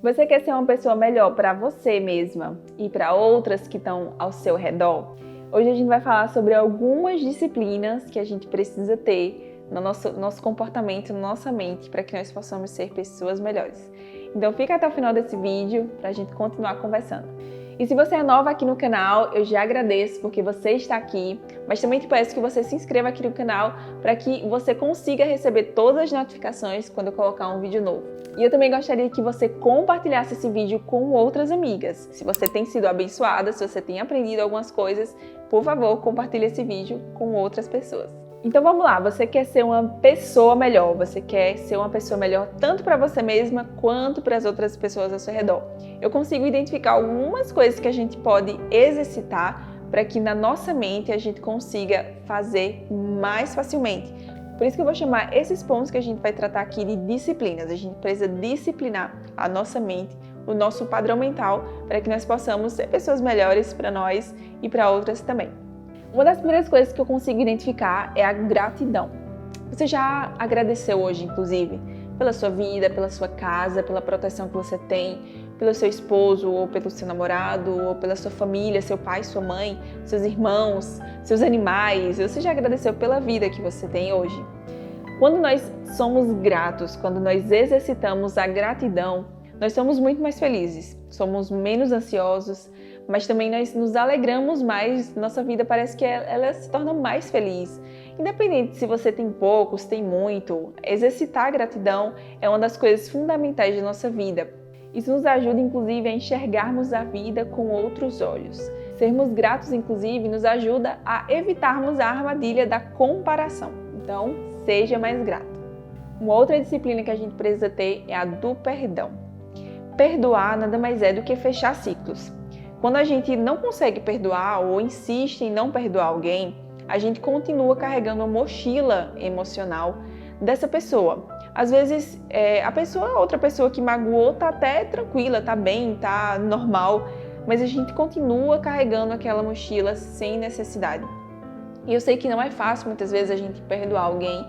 Você quer ser uma pessoa melhor para você mesma e para outras que estão ao seu redor? Hoje a gente vai falar sobre algumas disciplinas que a gente precisa ter no nosso comportamento, na nossa mente, para que nós possamos ser pessoas melhores. Então fica até o final desse vídeo para a gente continuar conversando. E se você é nova aqui no canal, eu já agradeço porque você está aqui, mas também te peço que você se inscreva aqui no canal para que você consiga receber todas as notificações quando eu colocar um vídeo novo. E eu também gostaria que você compartilhasse esse vídeo com outras amigas. Se você tem sido abençoada, se você tem aprendido algumas coisas, por favor, compartilhe esse vídeo com outras pessoas. Então vamos lá, você quer ser uma pessoa melhor, você quer ser uma pessoa melhor tanto para você mesma quanto para as outras pessoas ao seu redor. Eu consigo identificar algumas coisas que a gente pode exercitar para que na nossa mente a gente consiga fazer mais facilmente. Por isso que eu vou chamar esses pontos que a gente vai tratar aqui de disciplinas. A gente precisa disciplinar a nossa mente, o nosso padrão mental, para que nós possamos ser pessoas melhores para nós e para outras também. Uma das primeiras coisas que eu consigo identificar é a gratidão. Você já agradeceu hoje, inclusive, pela sua vida, pela sua casa, pela proteção que você tem, pelo seu esposo, ou pelo seu namorado, ou pela sua família, seu pai, sua mãe, seus irmãos, seus animais? Você já agradeceu pela vida que você tem hoje? Quando nós somos gratos, quando nós exercitamos a gratidão, nós somos muito mais felizes, somos menos ansiosos, mas também nós nos alegramos mais, nossa vida parece que ela se torna mais feliz. Independente se você tem pouco, se tem muito, exercitar a gratidão é uma das coisas fundamentais da nossa vida. Isso nos ajuda, inclusive, a enxergarmos a vida com outros olhos. Sermos gratos, inclusive, nos ajuda a evitarmos a armadilha da comparação. Então, seja mais grato. Uma outra disciplina que a gente precisa ter é a do perdão. Perdoar nada mais é do que fechar ciclos. Quando a gente não consegue perdoar ou insiste em não perdoar alguém, a gente continua carregando uma mochila emocional dessa pessoa. Às vezes, outra pessoa que magoou tá até tranquila, tá bem, tá normal, mas a gente continua carregando aquela mochila sem necessidade. E eu sei que não é fácil muitas vezes a gente perdoar alguém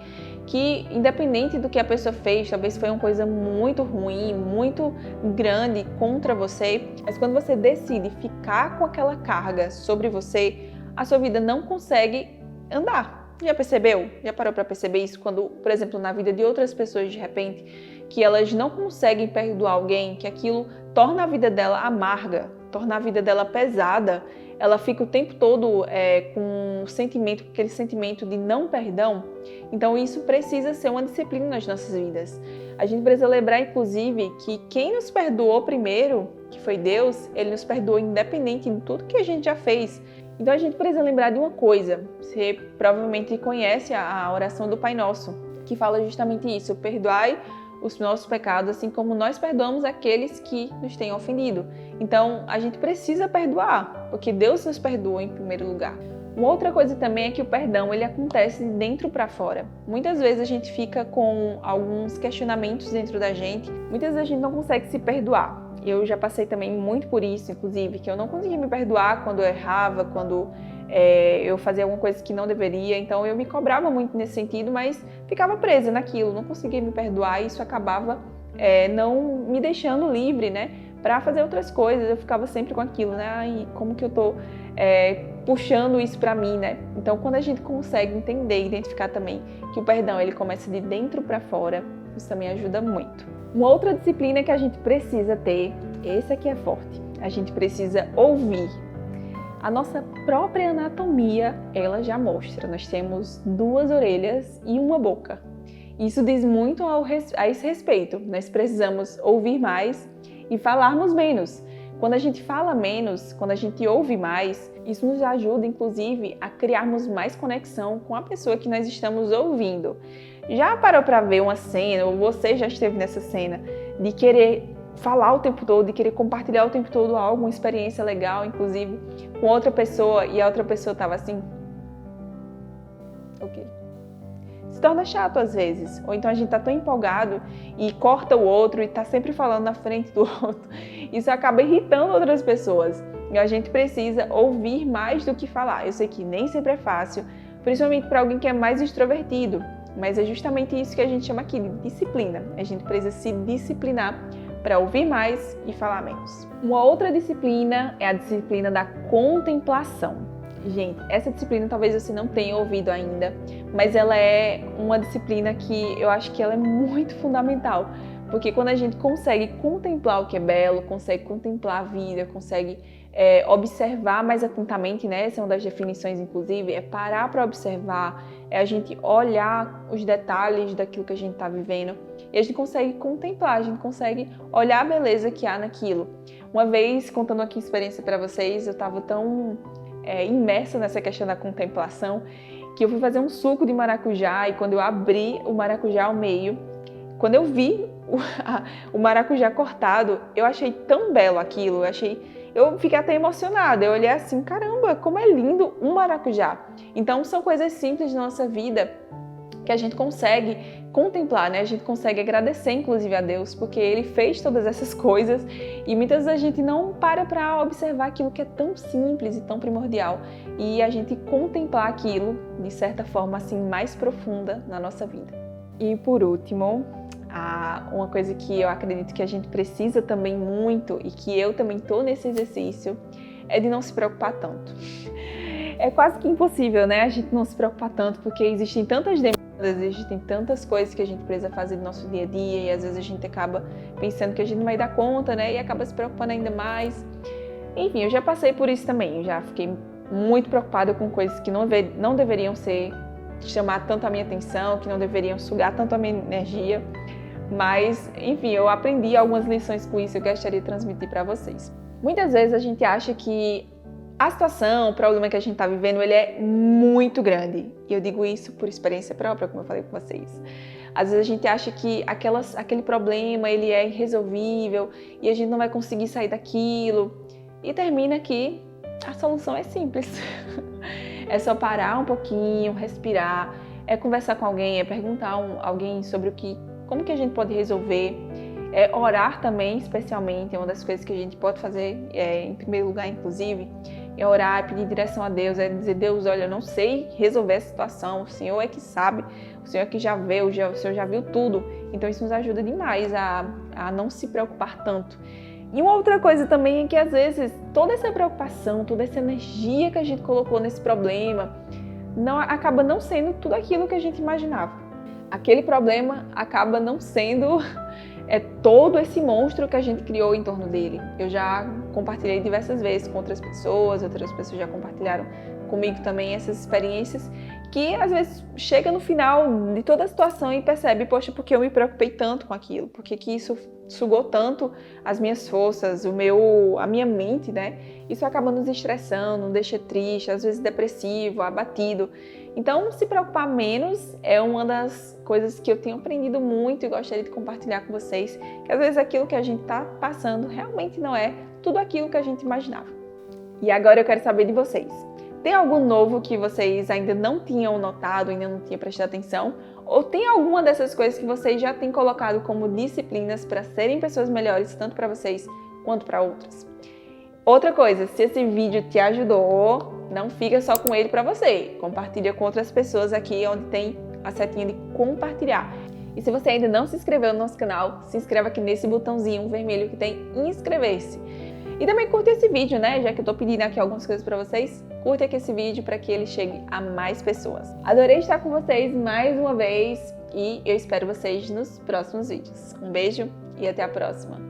que, independente do que a pessoa fez, talvez foi uma coisa muito ruim, muito grande contra você, mas quando você decide ficar com aquela carga sobre você, a sua vida não consegue andar. Já percebeu? Já parou para perceber isso? Quando, por exemplo, na vida de outras pessoas, de repente, que elas não conseguem perdoar alguém, que aquilo torna a vida dela amarga, torna a vida dela pesada, ela fica o tempo todo com aquele sentimento de não perdão. Então isso precisa ser uma disciplina nas nossas vidas. A gente precisa lembrar, inclusive, que quem nos perdoou primeiro, que foi Deus, Ele nos perdoou independente de tudo que a gente já fez. Então a gente precisa lembrar de uma coisa. Você provavelmente conhece a oração do Pai Nosso, que fala justamente isso: perdoai os nossos pecados, assim como nós perdoamos aqueles que nos têm ofendido. Então, a gente precisa perdoar, porque Deus nos perdoa em primeiro lugar. Uma outra coisa também é que o perdão, ele acontece de dentro para fora. Muitas vezes a gente fica com alguns questionamentos dentro da gente, muitas vezes a gente não consegue se perdoar. Eu já passei também muito por isso, inclusive, que eu não conseguia me perdoar quando eu errava, quando eu fazia alguma coisa que não deveria, então eu me cobrava muito nesse sentido, mas ficava presa naquilo, não conseguia me perdoar e isso acabava não me deixando livre, né, para fazer outras coisas. Eu ficava sempre com aquilo, né, ai, como que eu tô puxando isso para mim, né? Então, quando a gente consegue entender e identificar também que o perdão ele começa de dentro para fora, isso também ajuda muito. Uma outra disciplina que a gente precisa ter, esse aqui é forte, a gente precisa ouvir. A nossa própria anatomia, ela já mostra. Nós temos 2 orelhas e uma boca. Isso diz muito a esse respeito. Nós precisamos ouvir mais e falarmos menos. Quando a gente fala menos, quando a gente ouve mais, isso nos ajuda, inclusive, a criarmos mais conexão com a pessoa que nós estamos ouvindo. Já parou para ver uma cena, ou você já esteve nessa cena, de querer falar o tempo todo, de querer compartilhar o tempo todo alguma experiência legal, inclusive, com outra pessoa, e a outra pessoa estava assim? Ok. Se torna chato às vezes, ou então a gente tá tão empolgado e corta o outro e tá sempre falando na frente do outro. Isso acaba irritando outras pessoas. E a gente precisa ouvir mais do que falar. Eu sei que nem sempre é fácil, principalmente para alguém que é mais extrovertido, mas é justamente isso que a gente chama aqui de disciplina. A gente precisa se disciplinar para ouvir mais e falar menos. Uma outra disciplina é a disciplina da contemplação. Gente, essa disciplina talvez você não tenha ouvido ainda, mas ela é uma disciplina que eu acho que ela é muito fundamental, porque quando a gente consegue contemplar o que é belo, consegue contemplar a vida, consegue observar mais atentamente, né? Essa é uma das definições, inclusive, é parar para observar, é a gente olhar os detalhes daquilo que a gente está vivendo e a gente consegue contemplar, a gente consegue olhar a beleza que há naquilo. Uma vez, contando aqui experiência para vocês, eu estava tão imersa nessa questão da contemplação que eu fui fazer um suco de maracujá e quando eu abri o maracujá ao meio, quando eu vi o maracujá cortado, eu achei tão belo aquilo, eu fiquei até emocionada, eu olhei assim, caramba, como é lindo um maracujá. Então são coisas simples da nossa vida que a gente consegue contemplar, né? A gente consegue agradecer, inclusive, a Deus, porque Ele fez todas essas coisas e muitas vezes a gente não para observar aquilo que é tão simples e tão primordial e a gente contemplar aquilo, de certa forma, assim, mais profunda na nossa vida. E por último, uma coisa que eu acredito que a gente precisa também muito e que eu também estou nesse exercício é de não se preocupar tanto. É quase que impossível, né? A gente não se preocupar tanto porque existem tantas demandas, existem tantas coisas que a gente precisa fazer no nosso dia a dia e às vezes a gente acaba pensando que a gente não vai dar conta, né? E acaba se preocupando ainda mais. Enfim, eu já passei por isso também. Eu já fiquei muito preocupada com coisas que não deveriam chamar tanto a minha atenção, que não deveriam sugar tanto a minha energia. Mas, enfim, eu aprendi algumas lições com isso que eu gostaria de transmitir para vocês. Muitas vezes a gente acha que a situação, o problema que a gente está vivendo, ele é muito grande. E eu digo isso por experiência própria, como eu falei com vocês. Às vezes a gente acha que aquele problema, ele é irresolvível e a gente não vai conseguir sair daquilo. E termina que a solução é simples. É só parar um pouquinho, respirar, é conversar com alguém, é perguntar a alguém sobre como que a gente pode resolver. Orar também, especialmente, é uma das coisas que a gente pode fazer, em primeiro lugar, inclusive, é orar, é pedir direção a Deus, é dizer, Deus, olha, eu não sei resolver essa situação, o Senhor é que sabe, o Senhor é que já vê, o Senhor já viu tudo, então isso nos ajuda demais a não se preocupar tanto. E uma outra coisa também é que, às vezes, toda essa preocupação, toda essa energia que a gente colocou nesse problema, acaba não sendo tudo aquilo que a gente imaginava. Aquele problema acaba não sendo todo esse monstro que a gente criou em torno dele. Eu já compartilhei diversas vezes com outras pessoas já compartilharam comigo também essas experiências, que às vezes chega no final de toda a situação e percebe, poxa, porque eu me preocupei tanto com aquilo, porque que isso sugou tanto as minhas forças, a minha mente, né? Isso acaba nos estressando, nos deixa triste, às vezes depressivo, abatido. Então, se preocupar menos é uma das coisas que eu tenho aprendido muito e gostaria de compartilhar com vocês, que às vezes aquilo que a gente está passando realmente não é tudo aquilo que a gente imaginava. E agora eu quero saber de vocês. Tem algo novo que vocês ainda não tinham notado, ainda não tinham prestado atenção? Ou tem alguma dessas coisas que vocês já têm colocado como disciplinas para serem pessoas melhores, tanto para vocês quanto para outras? Outra coisa, se esse vídeo te ajudou, não fica só com ele para você. Compartilha com outras pessoas aqui onde tem a setinha de compartilhar. E se você ainda não se inscreveu no nosso canal, se inscreva aqui nesse botãozinho vermelho que tem inscrever-se. E também curte esse vídeo, né? Já que eu tô pedindo aqui algumas coisas para vocês, curte aqui esse vídeo para que ele chegue a mais pessoas. Adorei estar com vocês mais uma vez e eu espero vocês nos próximos vídeos. Um beijo e até a próxima!